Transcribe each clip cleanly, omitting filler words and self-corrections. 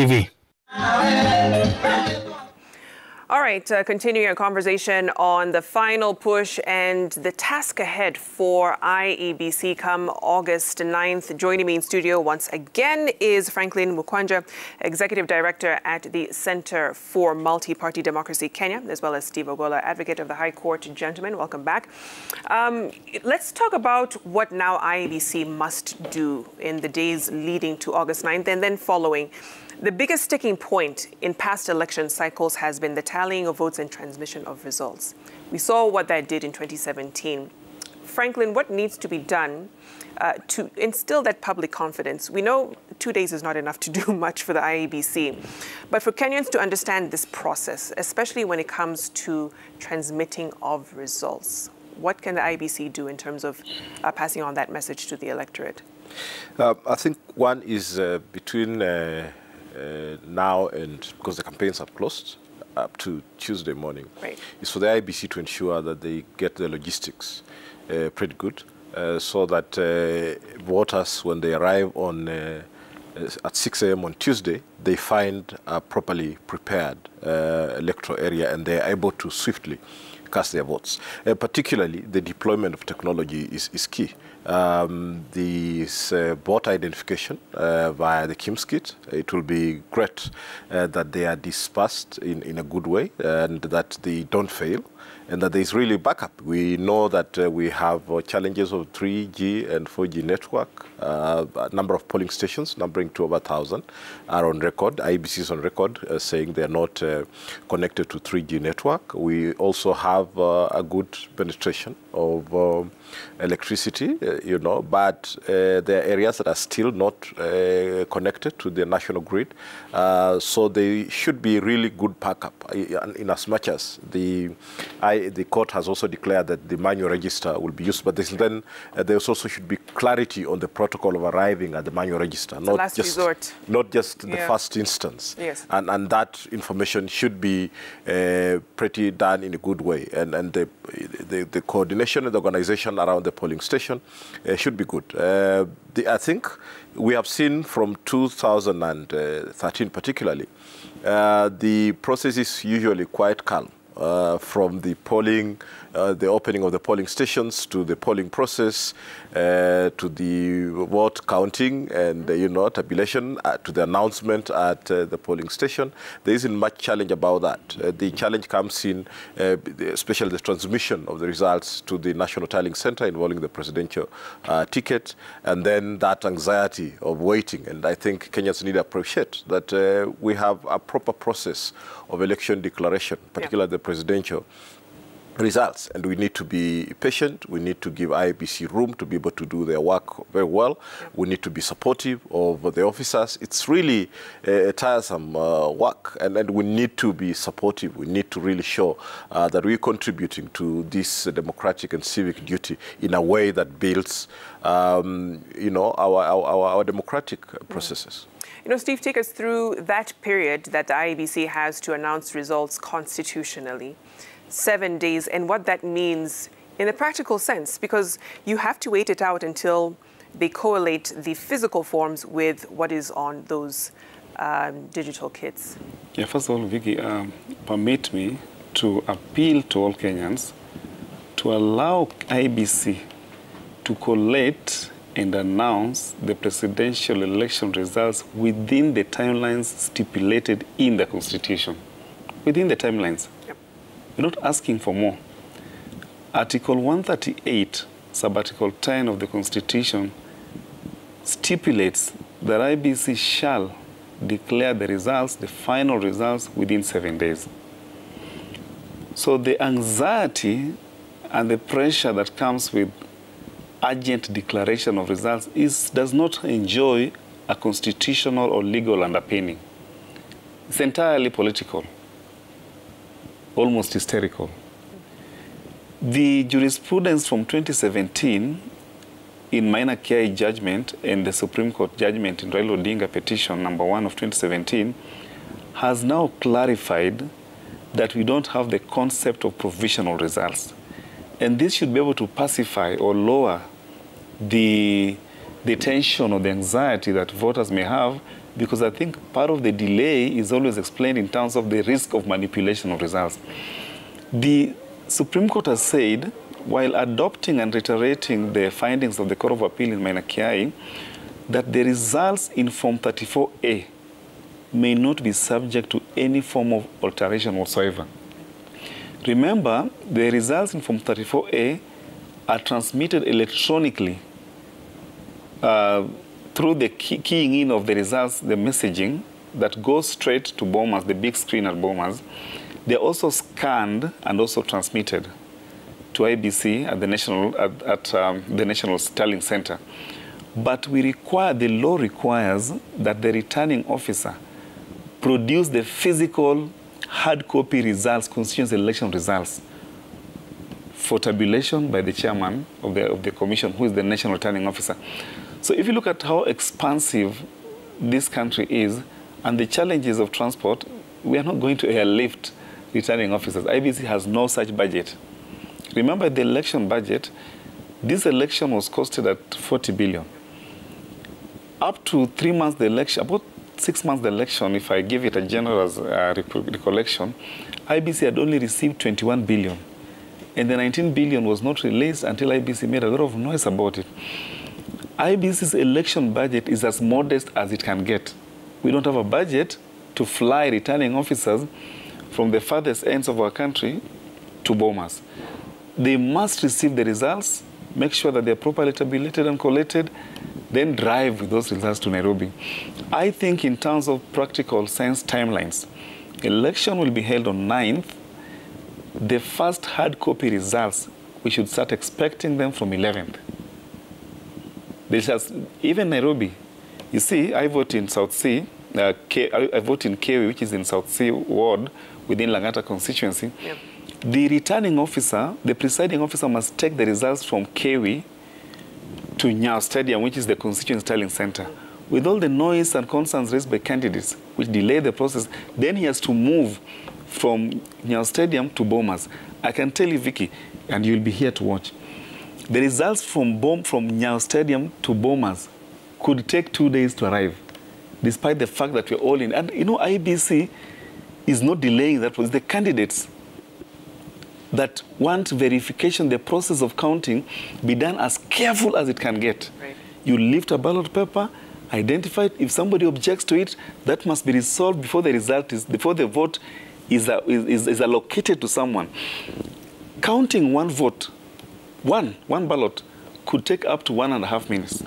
TV. All right, continuing our conversation on the final push and the task ahead for IEBC come August 9th. Joining me in studio once again is Franklin Mukwanja, Executive Director at the Center for Multiparty Democracy Kenya, as well as Steve Ogolla, Advocate of the High Court. Gentlemen, welcome back. Let's talk about what now IEBC must do in the days leading to August 9th and then following. The biggest sticking point in past election cycles has been the tallying of votes and transmission of results. We saw what that did in 2017. Franklin, what needs to be done to instill that public confidence? We know 2 days is not enough to do much for the IEBC, but for Kenyans to understand this process, especially when it comes to transmitting of results, what can the IEBC do in terms of passing on that message to the electorate? I think one is between now and, because the campaigns have closed, up to Tuesday morning, right, is for the IEBC to ensure that they get the logistics pretty good, so that voters, when they arrive on at 6 a.m. on Tuesday, they find a properly prepared electoral area and they are able to swiftly cast their votes. Particularly, the deployment of technology is key. This voter identification via the KIMS kit, it will be great that they are dispersed in a good way and that they don't fail and that there is really backup. We know that we have challenges of 3G and 4G network. A number of polling stations, numbering to over 1,000, are on record. IEBC is on record saying they are not connected to 3G network. We also have a good penetration of electricity, but there are areas that are still not connected to the national grid. So they should be really good backup in as much as the court has also declared that the manual register will be used, but then there also should be clarity on the protocol of arriving at the manual register, not just the first instance. Yes. And that information should be pretty done in a good way, and the coordination and the organization around the polling station should be good. I think we have seen from 2013 particularly, the process is usually quite calm. From the polling, the opening of the polling stations, to the polling process, to the vote counting and, tabulation, to the announcement at the polling station. There isn't much challenge about that. The challenge comes in, especially the transmission of the results to the National Tallying Center involving the presidential ticket, and then that anxiety of waiting. And I think Kenyans need to appreciate that we have a proper process of election declaration, particularly the presidential results, and we need to be patient. We need to give IEBC room to be able to do their work very well. We need to be supportive of the officers. It's really a tiresome work, and we need to be supportive. We need to really show that we're contributing to this democratic and civic duty in a way that builds, our democratic processes. Steve, take us through that period that the IEBC has to announce results constitutionally. 7 days, and what that means in a practical sense, because you have to wait it out until they correlate the physical forms with what is on those digital kits. Yeah, first of all, Vicky, permit me to appeal to all Kenyans to allow IEBC to collate and announce the presidential election results within the timelines stipulated in the Constitution. Within the timelines. Yep. We're not asking for more. Article 138, Sub-Article 10 of the Constitution stipulates that IEBC shall declare the results, the final results, within 7 days. So the anxiety and the pressure that comes with urgent declaration of results does not enjoy a constitutional or legal underpinning. It's entirely political, almost hysterical. The jurisprudence from 2017 in minor KI judgment and the Supreme Court judgment in Raila Odinga petition number 1 of 2017 has now clarified that we don't have the concept of provisional results. And this should be able to pacify or lower the tension or the anxiety that voters may have because I think part of the delay is always explained in terms of the risk of manipulation of results. The Supreme Court has said, while adopting and reiterating the findings of the Court of Appeal in Maina Kiai, that the results in Form 34A may not be subject to any form of alteration whatsoever. Remember, the results in Form 34A are transmitted electronically through the keying in of the results, the messaging that goes straight to Bomas, the big screen at Bomas. They're also scanned and also transmitted to IBC at the National Tallying Center. But the law requires that the returning officer produce the physical hard copy results, constituency election results, for tabulation by the chairman of the commission, who is the national returning officer. So if you look at how expansive this country is and the challenges of transport, we are not going to airlift returning officers. IBC has no such budget. Remember the election budget, this election was costed at 40 billion. Up to 3 months the election, about 6 months the election, if I give it a generous recollection, IBC had only received 21 billion. And the 19 billion was not released until IBC made a lot of noise about it. IBC's election budget is as modest as it can get. We don't have a budget to fly returning officers from the farthest ends of our country to Bomas. They must receive the results, make sure that they're properly tabulated and collated, then drive with those results to Nairobi. I think in terms of practical sense timelines, election will be held on 9th. The first hard copy results, we should start expecting them from 11th. Even Nairobi, you see, I vote in South Sea, I vote in Kewi, which is in South Sea ward within Langata constituency. Yep. The returning officer, the presiding officer, must take the results from Kewi to Nyao Stadium, which is the constituency tallying center. With all the noise and concerns raised by candidates, which delay the process, then he has to move from Nyao Stadium to Bomas. I can tell you, Vicky, and you'll be here to watch, the results from Nyao Stadium to Bomas could take 2 days to arrive, despite the fact that we're all in. And you know, IBC is not delaying that process. The candidates that want verification, the process of counting, be done as careful as it can get. Right. You lift a ballot paper, identify it. If somebody objects to it, that must be resolved before the vote is allocated to someone. Counting one vote, one ballot, could take up to 1.5 minutes.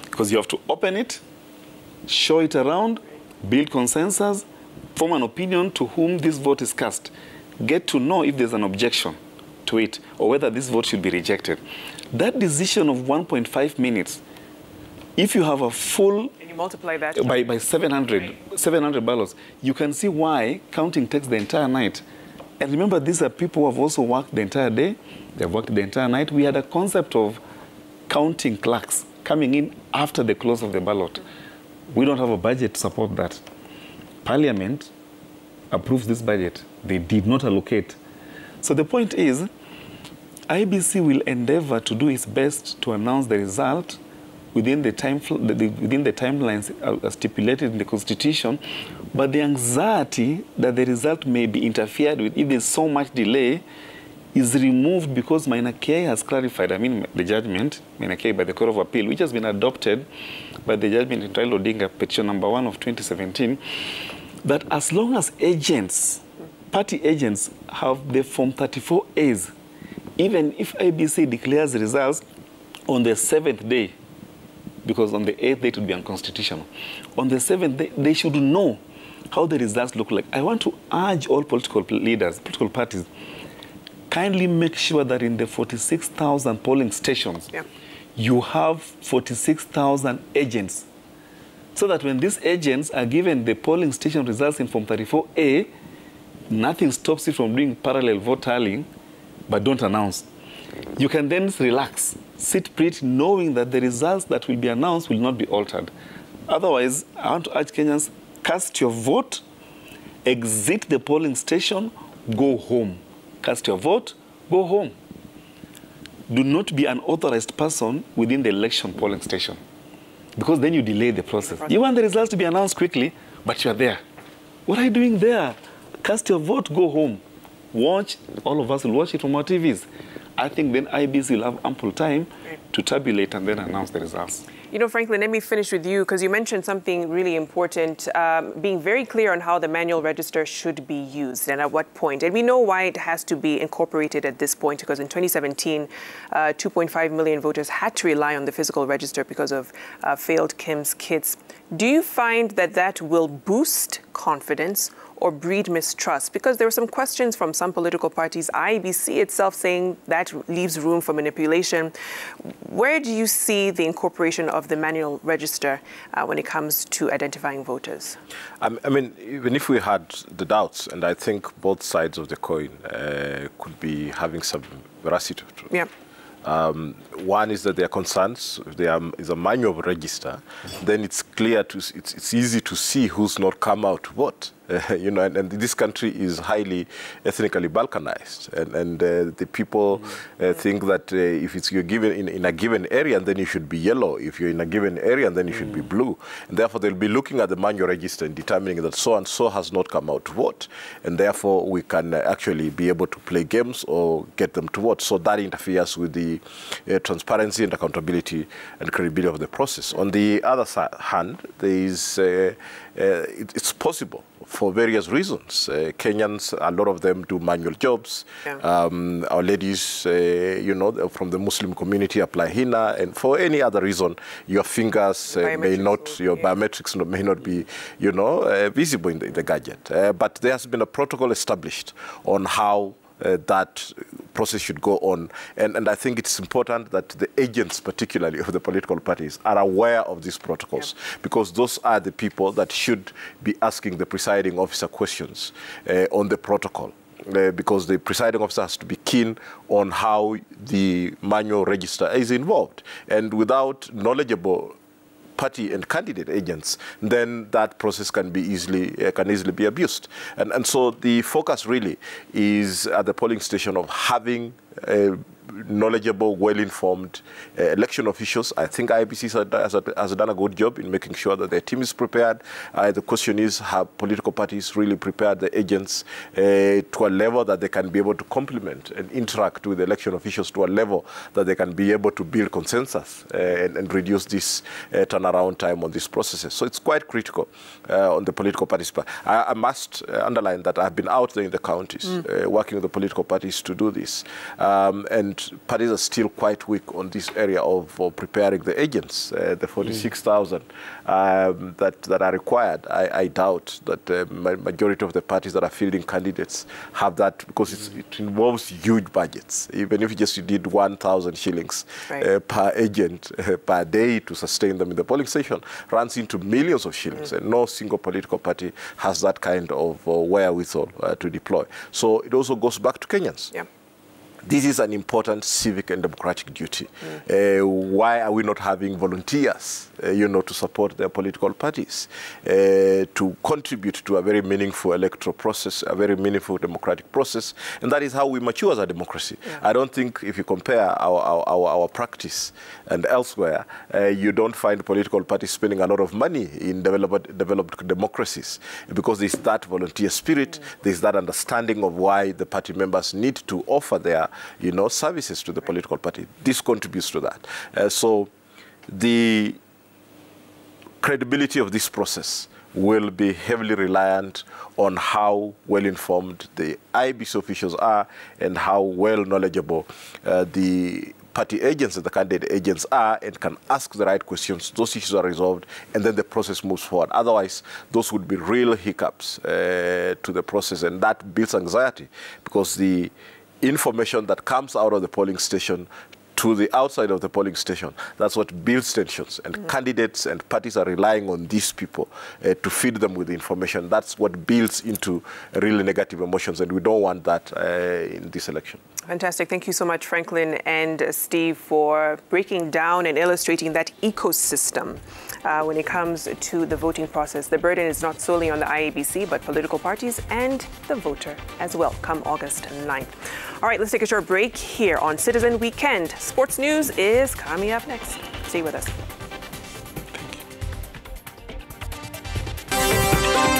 Because you have to open it, show it around, build consensus, form an opinion to whom this vote is cast, get to know if there's an objection to it or whether this vote should be rejected. That decision of 1.5 minutes, if you have a full... And you multiply that by 700 ballots, you can see why counting takes the entire night. And remember, these are people who have also worked the entire day. They've worked the entire night. We had a concept of counting clerks coming in after the close of the ballot. We don't have a budget to support that. Parliament approves this budget. They did not allocate. So the point is, IBC will endeavor to do its best to announce the result within the timelines stipulated in the Constitution, but the anxiety that the result may be interfered with if there's so much delay is removed because Maina Kiai has clarified, the judgment, Maina Kiai by the Court of Appeal, which has been adopted by the judgment in Raila Odinga, petition number 1 of 2017, that as long as agents, party agents, have the Form 34As, even if IBC declares the results on the 7th day, because on the 8th day it would be unconstitutional, on the 7th day, they should know how the results look like. I want to urge all political leaders, political parties, kindly make sure that in the 46,000 polling stations, you have 46,000 agents, so that when these agents are given the polling station results in Form 34A, nothing stops you from doing parallel vote tallying, but don't announce. You can then relax, sit pretty, knowing that the results that will be announced will not be altered. Otherwise, I want to urge Kenyans, cast your vote, exit the polling station, go home. Cast your vote, go home. Do not be an authorized person within the election polling station. because then you delay the process. You want the results to be announced quickly, but you're there. What are you doing there? Cast your vote, go home. Watch, all of us will watch it from our TVs. I think then IBC will have ample time to tabulate and then announce the results. You know, Franklin, let me finish with you, because you mentioned something really important, being very clear on how the manual register should be used and at what point. And we know why it has to be incorporated at this point, because in 2017, 2.5 million voters had to rely on the physical register because of failed KIMS kits. Do you find that that will boost confidence or breed mistrust? Because there were some questions from some political parties, IEBC itself saying that leaves room for manipulation. Where do you see the incorporation of the manual register when it comes to identifying voters? I mean, even if we had the doubts, and I think both sides of the coin could be having some veracity to it. Yeah. One is that there are concerns. If there is a manual register, then it's clear it's easy to see who's not come out to vote. You know, and this country is highly ethnically balkanized, and the people think that if you're given in a given area, then you should be yellow. If you're in a given area, then you should be blue. And therefore, they'll be looking at the manual register and determining that so and so has not come out to vote, and therefore we can actually be able to play games or get them to vote. So that interferes with the transparency and accountability and credibility of the process. On the other hand, there is it's possible for various reasons. Kenyans, a lot of them do manual jobs. Yeah. Our ladies, you know, from the Muslim community apply henna, and for any other reason, your fingers may not, your biometrics may not be, you know, visible in the gadget. But there has been a protocol established on how that process should go on. And I think it's important that the agents, particularly of the political parties, are aware of these protocols, because those are the people that should be asking the presiding officer questions on the protocol. Because the presiding officer has to be keen on how the manual register is involved. And without knowledgeable party and candidate agents, then that process can be easily be abused. And so the focus really is at the polling station of having knowledgeable, well-informed election officials. I think IEBC has done a good job in making sure that their team is prepared. The question is, have political parties really prepared the agents to a level that they can be able to complement and interact with the election officials to a level that they can be able to build consensus and reduce this turnaround time on these processes. So it's quite critical on the political parties. But I must underline that I've been out there in the counties working with the political parties to do this. And parties are still quite weak on this area of preparing the agents, the 46,000 that are required. I doubt that the majority of the parties that are fielding candidates have that, because it involves huge budgets. Even if you did 1,000 shillings per agent per day to sustain them in the polling station, runs into millions of shillings, and no single political party has that kind of wherewithal to deploy. So it also goes back to Kenyans. Yeah. This is an important civic and democratic duty. Why are we not having volunteers, you know, to support their political parties, to contribute to a very meaningful electoral process, a very meaningful democratic process? And that is how we mature as a democracy. Yeah. I don't think if you compare our practice and elsewhere, you don't find political parties spending a lot of money in developed democracies, because there's that volunteer spirit, there's that understanding of why the party members need to offer their services to the political party. This contributes to that. So the credibility of this process will be heavily reliant on how well-informed the IEBC officials are and how well knowledgeable the party agents and the candidate agents are, and can ask the right questions. Those issues are resolved, and then the process moves forward. Otherwise, those would be real hiccups to the process, and that builds anxiety, because the information that comes out of the polling station to the outside of the polling station, that's what builds tensions. And candidates and parties are relying on these people to feed them with the information. That's what builds into really negative emotions, and we don't want that in this election. Fantastic. Thank you so much, Franklin and Steve, for breaking down and illustrating that ecosystem when it comes to the voting process. The burden is not solely on the IEBC, but political parties and the voter as well, come August 9th. All right, let's take a short break here on Citizen Weekend. Sports news is coming up next. Stay with us.